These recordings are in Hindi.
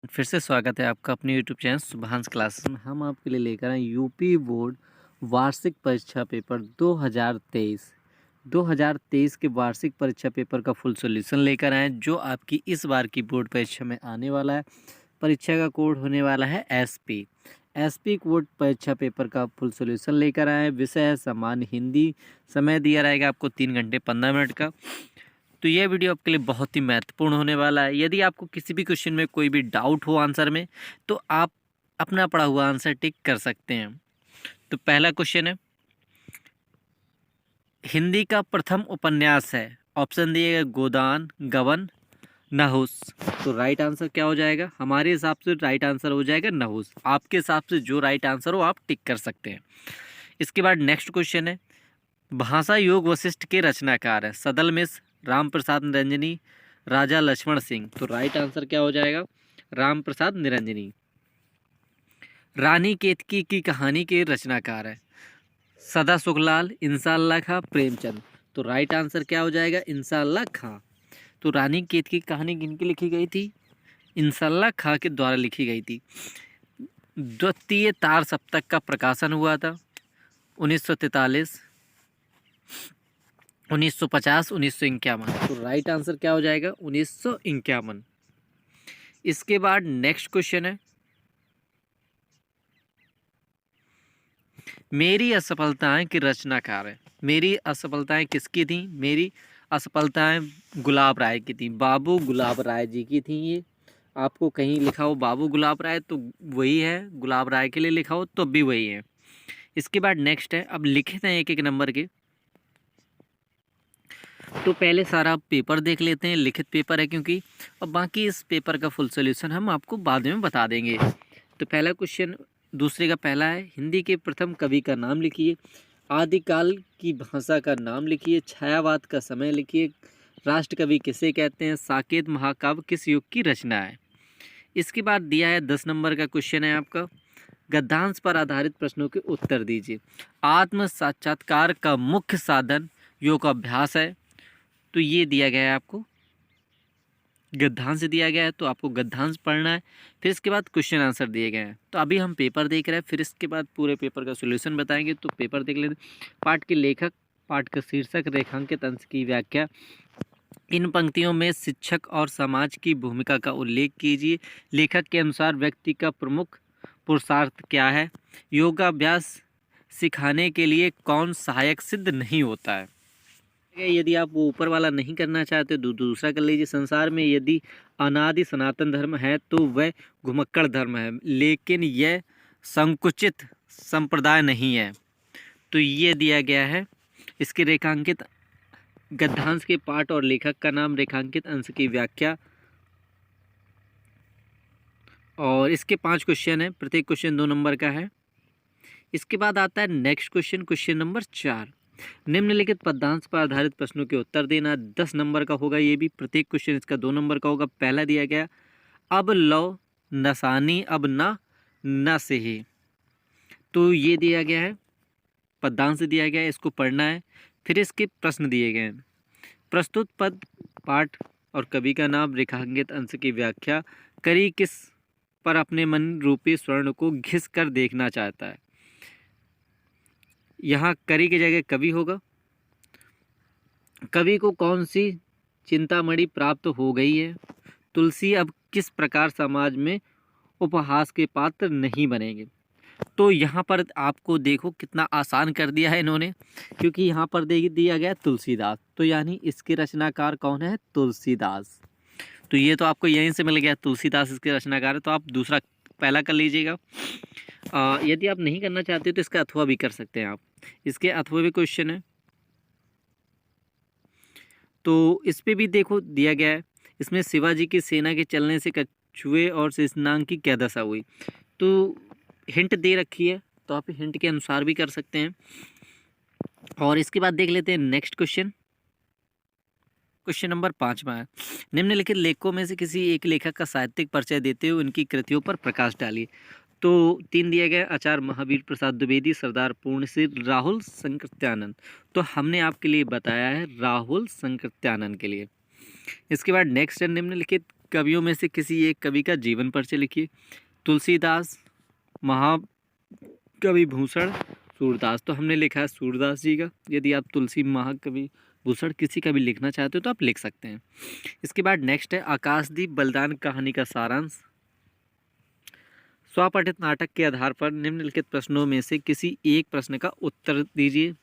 फिर से स्वागत है आपका अपने यूट्यूब चैनल सुभांश क्लासेस में। हम आपके लिए लेकर आए यूपी बोर्ड वार्षिक परीक्षा पेपर 2023 के वार्षिक परीक्षा पेपर का फुल सॉल्यूशन लेकर आए, जो आपकी इस बार की बोर्ड परीक्षा में आने वाला है। परीक्षा का कोड होने वाला है एसपी कोड परीक्षा पेपर का फुल सॉल्यूशन लेकर आए। विषय है सामान्य हिंदी। समय दिया रहेगा आपको 3 घंटे 15 मिनट का। तो यह वीडियो आपके लिए बहुत ही महत्वपूर्ण होने वाला है। यदि आपको किसी भी क्वेश्चन में कोई भी डाउट हो आंसर में, तो आप अपना पढ़ा हुआ आंसर टिक कर सकते हैं। तो पहला क्वेश्चन है, हिंदी का प्रथम उपन्यास है। ऑप्शन दिएगा गोदान, गबन, नहुस। तो राइट आंसर क्या हो जाएगा? हमारे हिसाब से राइट आंसर हो जाएगा नहुस। आपके हिसाब से जो राइट आंसर हो आप टिक कर सकते हैं। इसके बाद नेक्स्ट क्वेश्चन है, भाषा योग वशिष्ठ के रचनाकार है। सदल मिश्र, राम प्रसाद निरंजनी, राजा लक्ष्मण सिंह। तो राइट आंसर क्या हो जाएगा? राम प्रसाद निरंजनी। रानी केतकी की कहानी के रचनाकार है। सदा सुखलाल, इंसाअल्लाह खां, प्रेमचंद। तो राइट आंसर क्या हो जाएगा? इंसाअल्लाह खां। तो रानी केतकी की कहानी किनकी लिखी गई थी? इंसाअल्लाह खां के द्वारा लिखी गई थी। द्वितीय तार सप्तक का प्रकाशन हुआ था 1943, 1950, 1951। तो राइट आंसर क्या हो जाएगा? 1951। इसके बाद नेक्स्ट क्वेश्चन है, मेरी असफलताएं की रचनाकार है। मेरी असफलताएं किसकी थी? मेरी असफलताएं गुलाब राय की थी। बाबू गुलाब राय जी की थी। ये आपको कहीं लिखा हो बाबू गुलाब राय तो वही है, गुलाब राय के लिए लिखा हो तो भी वही है। इसके बाद नेक्स्ट है, अब लिखित हैं एक एक नंबर के। तो पहले सारा पेपर देख लेते हैं, लिखित पेपर है क्योंकि, अब बाकी इस पेपर का फुल सॉल्यूशन हम आपको बाद में बता देंगे। तो पहला क्वेश्चन दूसरे का पहला है, हिंदी के प्रथम कवि का नाम लिखिए। आदिकाल की भाषा का नाम लिखिए। छायावाद का समय लिखिए। राष्ट्र कवि किसे कहते हैं? साकेत महाकाव्य किस युग की रचना है? इसके बाद दिया है 10 नंबर का क्वेश्चन है आपका, गद्यांश पर आधारित प्रश्नों के उत्तर दीजिए। आत्म साक्षात्कार का मुख्य साधन योगाभ्यास है। तो ये दिया गया है आपको, गद्यांश दिया गया है तो आपको गद्यांश पढ़ना है। फिर इसके बाद क्वेश्चन आंसर दिए गए हैं। तो अभी हम पेपर देख रहे हैं, फिर इसके बाद पूरे पेपर का सॉल्यूशन बताएंगे। तो पेपर देख लेते हैं। पाठ के लेखक, पाठ का शीर्षक, रेखांकित अंश की व्याख्या। इन पंक्तियों में शिक्षक और समाज की भूमिका का उल्लेख कीजिए। लेखक के अनुसार व्यक्ति का प्रमुख पुरुषार्थ क्या है? योगाभ्यास सिखाने के लिए कौन सहायक सिद्ध नहीं होता है? यदि आप वो ऊपर वाला नहीं करना चाहते तो दूसरा कर लीजिए। संसार में यदि अनादि सनातन धर्म है तो वह घुमक्कड़ धर्म है, लेकिन यह संकुचित संप्रदाय नहीं है। तो ये दिया गया है। इसके रेखांकित गद्यांश के पाठ और लेखक का नाम, रेखांकित अंश की व्याख्या। और इसके 5 क्वेश्चन है, प्रत्येक क्वेश्चन 2 नंबर का है। इसके बाद आता है नेक्स्ट क्वेश्चन, क्वेश्चन नंबर 4, निम्नलिखित पदांश पर आधारित प्रश्नों के उत्तर देना। 10 नंबर का होगा ये भी। प्रत्येक क्वेश्चन इसका 2 नंबर का होगा। पहला दिया गया, अब लो नसानी अब ना न से ही। तो ये दिया गया है, पदांश दिया गया है, इसको पढ़ना है। फिर इसके प्रश्न दिए गए हैं। प्रस्तुत पद, पाठ और कवि का नाम, रेखांकित अंश की व्याख्या। करी किस पर अपने मन रूपी स्वर्ण को घिस कर देखना चाहता है? यहाँ करी की जगह कवि होगा। कवि को कौन सी चिंतामणि प्राप्त हो गई है? तुलसी अब किस प्रकार समाज में उपहास के पात्र नहीं बनेंगे? तो यहाँ पर आपको देखो कितना आसान कर दिया है इन्होंने, क्योंकि यहाँ पर दे दिया गया तुलसीदास। तो यानी इसके रचनाकार कौन है? तुलसीदास। तो ये तो आपको यहीं से मिल गया, तुलसीदास इसके रचनाकार है। तो आप दूसरा पहला कर लीजिएगा। यदि आप नहीं करना चाहते तो इसका अथवा भी कर सकते हैं आप। इसके अथवा भी क्वेश्चन है, तो इस पे भी देखो दिया गया है। इसमें शिवाजी की सेना के चलने से कछुए और शेषनाग की क्या दशा हुई? तो हिंट दे रखी है, तो आप हिंट के अनुसार भी कर सकते हैं। और इसके बाद देख लेते हैं नेक्स्ट क्वेश्चन, क्वेश्चन नंबर 5 है, निम्नलिखित लेखकों में से किसी एक लेखक का साहित्यिक परिचय देते हुए उनकी कृतियों पर प्रकाश डालिए। तो 3 दिया गया, आचार्य महावीर प्रसाद द्विवेदी, सरदार पूर्णसिंह, राहुल संकृत्यानंद। तो हमने आपके लिए बताया है राहुल संकृत्यानंद के लिए। इसके बाद नेक्स्ट है, निम्नलिखित कवियों में से किसी एक कवि का जीवन परिचय लिखिए। तुलसीदास, महाकवि भूषण, सूरदास। तो हमने लिखा है सूरदास जी का। यदि आप तुलसी, महाकवि भूषण किसी का भी लिखना चाहते हो तो आप लिख सकते हैं। इसके बाद नेक्स्ट है आकाशदीप बलिदान कहानी का सारांश। स्वपठित नाटक के आधार पर निम्नलिखित प्रश्नों में से किसी एक प्रश्न का उत्तर दीजिए।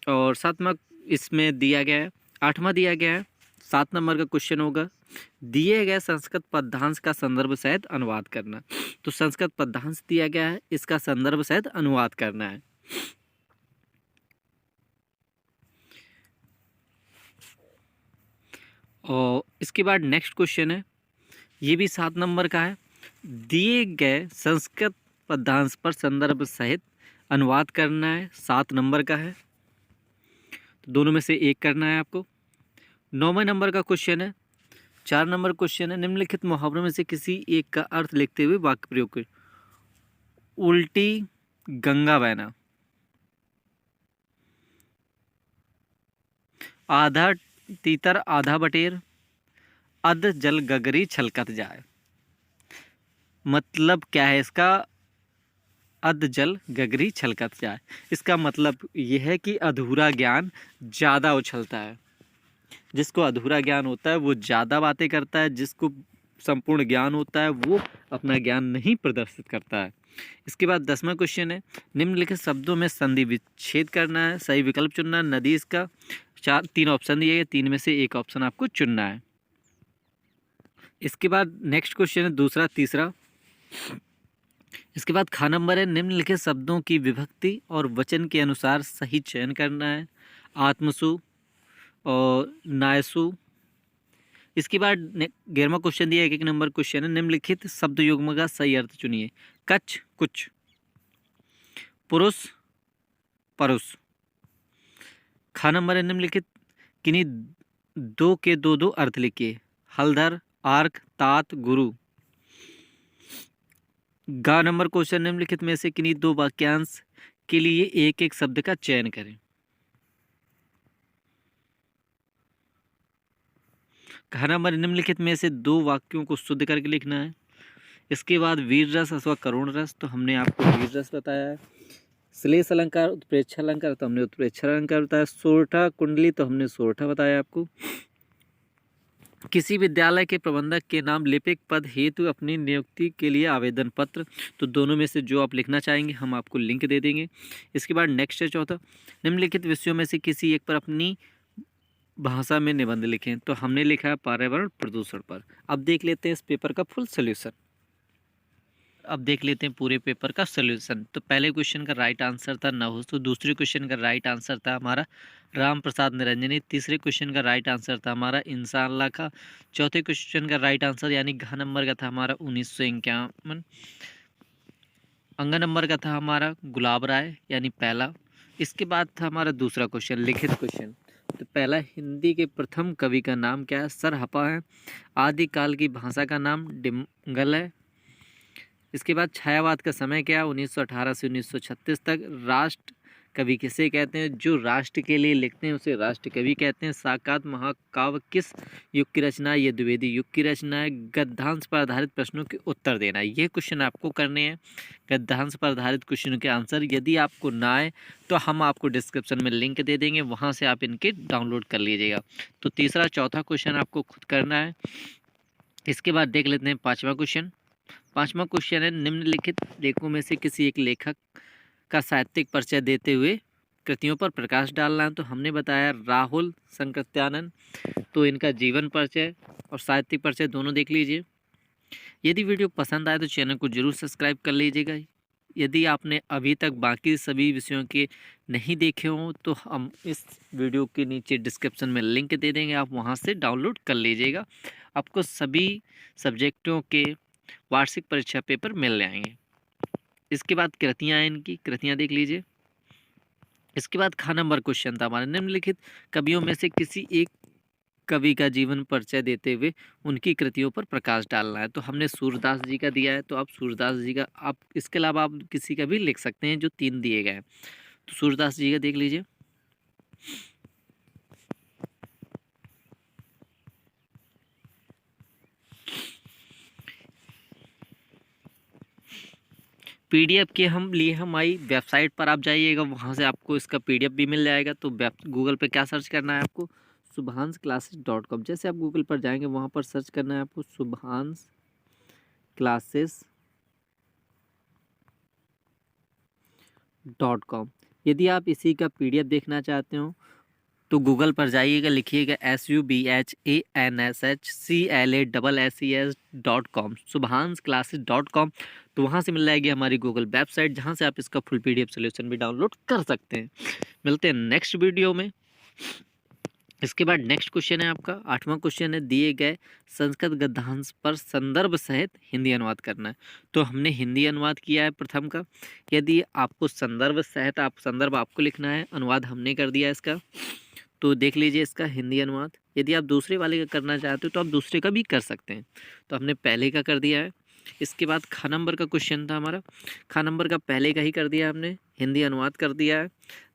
और 7वां इसमें दिया गया है, 8वां दिया गया है। 7 नंबर का क्वेश्चन होगा, दिए गए संस्कृत पद्यांश का संदर्भ सहित अनुवाद करना। तो संस्कृत पद्यांश दिया गया है, इसका संदर्भ सहित अनुवाद करना है। और इसके बाद नेक्स्ट क्वेश्चन है, ये भी 7 नंबर का है, दिए गए संस्कृत पद्यांश पर संदर्भ सहित अनुवाद करना है। 7 नंबर का है, तो दोनों में से एक करना है आपको। 9वें नंबर का क्वेश्चन है, 4 नंबर क्वेश्चन है, निम्नलिखित मुहावरों में से किसी एक का अर्थ लिखते हुए वाक्य प्रयोग करें। उल्टी गंगा बहना, आधा तीतर आधा बटेर, अध जल गगरी छलकत जाए। मतलब क्या है इसका? अध जल गगरी छलकत जाए, इसका मतलब यह है कि अधूरा ज्ञान ज़्यादा उछलता है। जिसको अधूरा ज्ञान होता है वो ज़्यादा बातें करता है, जिसको संपूर्ण ज्ञान होता है वो अपना ज्ञान नहीं प्रदर्शित करता है। इसके बाद 10वां क्वेश्चन है, निम्नलिखित शब्दों में संधि विच्छेद करना है, सही विकल्प चुनना है। नदी, इसका 3 ऑप्शन दिए गए, 3 में से एक ऑप्शन आपको चुनना है। इसके बाद नेक्स्ट क्वेश्चन है दूसरा, तीसरा। इसके बाद खा नंबर है, निम्नलिखित शब्दों की विभक्ति और वचन के अनुसार सही चयन करना है। आत्मसु और नायसु। इसके बाद 11वां क्वेश्चन दिया है, 1 नंबर क्वेश्चन है, निम्नलिखित शब्द युग्म का सही अर्थ चुनिए। कच्छ कुछ, पुरुष परुष। खा नंबर है, निम्नलिखित किन्हीं 2 के 2 अर्थ लिखिए। हलधर, आर्क, तात, गुरु। गा नंबर क्वेश्चन, निम्नलिखित में से किन्हीं 2 वाक्यांश के लिए एक एक शब्द का चयन करें। घ नंबर, निम्नलिखित में से 2 वाक्यों को शुद्ध करके लिखना है। इसके बाद वीर रस अथवा करुण रस, तो हमने आपको वीर रस बताया है। श्लेष अलंकार, उत्प्रेक्षा अलंकार, तो हमने उत्प्रेक्षा अलंकार बताया। सोरठा कुंडली, तो हमने सोरठा बताया आपको। किसी विद्यालय के प्रबंधक के नाम लिपिक पद हेतु अपनी नियुक्ति के लिए आवेदन पत्र, तो दोनों में से जो आप लिखना चाहेंगे हम आपको लिंक दे देंगे। इसके बाद नेक्स्ट है चौथा, निम्नलिखित विषयों में से किसी एक पर अपनी भाषा में निबंध लिखें। तो हमने लिखा है पर्यावरण प्रदूषण पर। अब देख लेते हैं इस पेपर का फुल सोल्यूशन। अब देख लेते हैं पूरे पेपर का सोल्यूशन। तो पहले क्वेश्चन का राइट आंसर था नहुस। तो दूसरे क्वेश्चन का राइट आंसर था हमारा राम प्रसाद निरंजनी। तीसरे क्वेश्चन का राइट आंसर था हमारा इंसानल्लाह का। चौथे क्वेश्चन का राइट आंसर यानी घ नंबर का था हमारा 1951। अंग नंबर का था हमारा गुलाब राय यानी पहला। इसके बाद था हमारा दूसरा क्वेश्चन लिखित क्वेश्चन। तो पहला, हिंदी के प्रथम कवि का नाम क्या है? सरहपा है। आदिकाल की भाषा का नाम डिंगल है। इसके बाद छायावाद का समय क्या है? 1918 से 1936 तक। राष्ट्र कवि किसे कहते हैं? जो राष्ट्र के लिए लिखते हैं उसे राष्ट्र कवि कहते हैं। साकात महाकाव्य किस युग की रचना है? ये द्विवेदी युग की रचना है। गद्यांश पर आधारित प्रश्नों के उत्तर देना है, ये क्वेश्चन आपको करने हैं। गद्यांश पर आधारित क्वेश्चनों के आंसर यदि आपको ना आए तो हम आपको डिस्क्रिप्शन में लिंक दे देंगे, वहाँ से आप इनके डाउनलोड कर लीजिएगा। तो तीसरा चौथा क्वेश्चन आपको खुद करना है। इसके बाद देख लेते हैं पाँचवा क्वेश्चन। पाँचवा क्वेश्चन है, निम्नलिखित लेखों में से किसी एक लेखक का साहित्यिक परिचय देते हुए कृतियों पर प्रकाश डालना है। तो हमने बताया राहुल संकृत्यानंद, तो इनका जीवन परिचय और साहित्यिक परिचय दोनों देख लीजिए। यदि वीडियो पसंद आए तो चैनल को जरूर सब्सक्राइब कर लीजिएगा। यदि आपने अभी तक बाकी सभी विषयों के नहीं देखे हों तो हम इस वीडियो के नीचे डिस्क्रिप्शन में लिंक दे देंगे, आप वहां से डाउनलोड कर लीजिएगा। आपको सभी सब्जेक्टों के वार्षिक परीक्षा पेपर मिल जाएंगे। इसके बाद कृतियाँ हैं, इनकी कृतियाँ देख लीजिए। इसके बाद खा नंबर क्वेश्चन था हमारा, निम्नलिखित कवियों में से किसी एक कवि का जीवन परिचय देते हुए उनकी कृतियों पर प्रकाश डालना है। तो हमने सूरदास जी का दिया है, तो आप सूरदास जी का, आप इसके अलावा आप किसी का भी लिख सकते हैं जो 3 दिए गए हैं। तो सूरदास जी का देख लीजिए। पीडीएफ के हम लिए हमारी वेबसाइट पर आप जाइएगा, वहाँ से आपको इसका पीडीएफ भी मिल जाएगा। तो गूगल पे क्या सर्च करना है आपको, subhansclasses.com। जैसे आप गूगल पर जाएंगे वहाँ पर सर्च करना है आपको subhansclasses.com। यदि आप इसी का पीडीएफ देखना चाहते हो तो गूगल पर जाइएगा, लिखिएगा subhansclasses.com, subhansclasses.com। तो वहाँ से मिल जाएगी हमारी गूगल वेबसाइट, जहाँ से आप इसका फुल पीडीएफ सोल्यूशन भी डाउनलोड कर सकते हैं। मिलते हैं नेक्स्ट वीडियो में। इसके बाद नेक्स्ट क्वेश्चन है आपका 8वां क्वेश्चन है, दिए गए संस्कृत गद्यांश पर संदर्भ सहित हिंदी अनुवाद करना है। तो हमने हिंदी अनुवाद किया है प्रथम का। यदि आपको संदर्भ सहित संदर्भ आपको लिखना है, अनुवाद हमने कर दिया है इसका। तो देख लीजिए इसका हिंदी अनुवाद। यदि आप दूसरे वाले का करना चाहते हो तो आप दूसरे का भी कर सकते हैं। तो हमने पहले का कर दिया है। इसके बाद ख नंबर का क्वेश्चन था हमारा, ख नंबर का पहले का ही कर दिया हमने, हिंदी अनुवाद कर दिया है।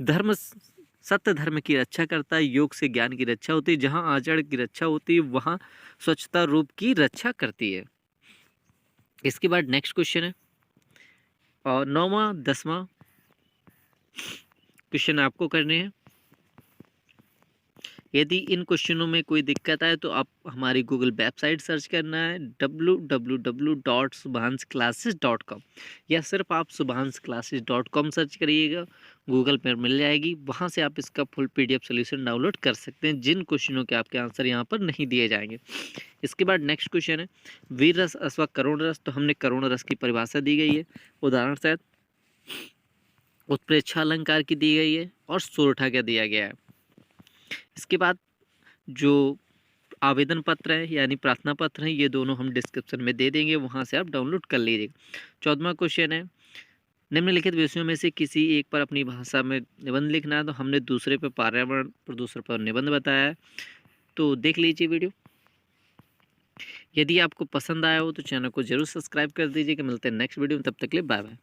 धर्म सत्य धर्म की रक्षा करता है, योग से ज्ञान की रक्षा होती है, जहाँ आचरण की रक्षा होती है वहाँ स्वच्छता रूप की रक्षा करती है। इसके बाद नेक्स्ट क्वेश्चन है और 9वां 10वां क्वेश्चन आपको करने हैं। यदि इन क्वेश्चनों में कोई दिक्कत आए तो आप हमारी गूगल वेबसाइट सर्च करना है www.subhansclasses.com, या सिर्फ आप subhansclasses.com सर्च करिएगा, गूगल पर मिल जाएगी। वहाँ से आप इसका फुल पीडीएफ सोल्यूशन डाउनलोड कर सकते हैं, जिन क्वेश्चनों के आपके आंसर यहाँ पर नहीं दिए जाएंगे। इसके बाद नेक्स्ट क्वेश्चन है वीर रस अथवा करुण रस। तो हमने करुण रस की परिभाषा दी गई है, उदाहरण सहित उत्प्रेक्षा अलंकार की दी गई है और सोरठा का दिया गया है। इसके बाद जो आवेदन पत्र है यानी प्रार्थना पत्र है, ये दोनों हम डिस्क्रिप्शन में दे देंगे, वहाँ से आप डाउनलोड कर लीजिएगा। 14वां क्वेश्चन है निम्नलिखित विषयों में से किसी एक पर अपनी भाषा में निबंध लिखना है। तो हमने दूसरे पर पर्यावरण प्रदूषण पर निबंध बताया है। तो देख लीजिए वीडियो। यदि आपको पसंद आया हो तो चैनल को जरूर सब्सक्राइब कर दीजिएगा। मिलते हैं नेक्स्ट वीडियो में, तब तक के लिए बाय बाय।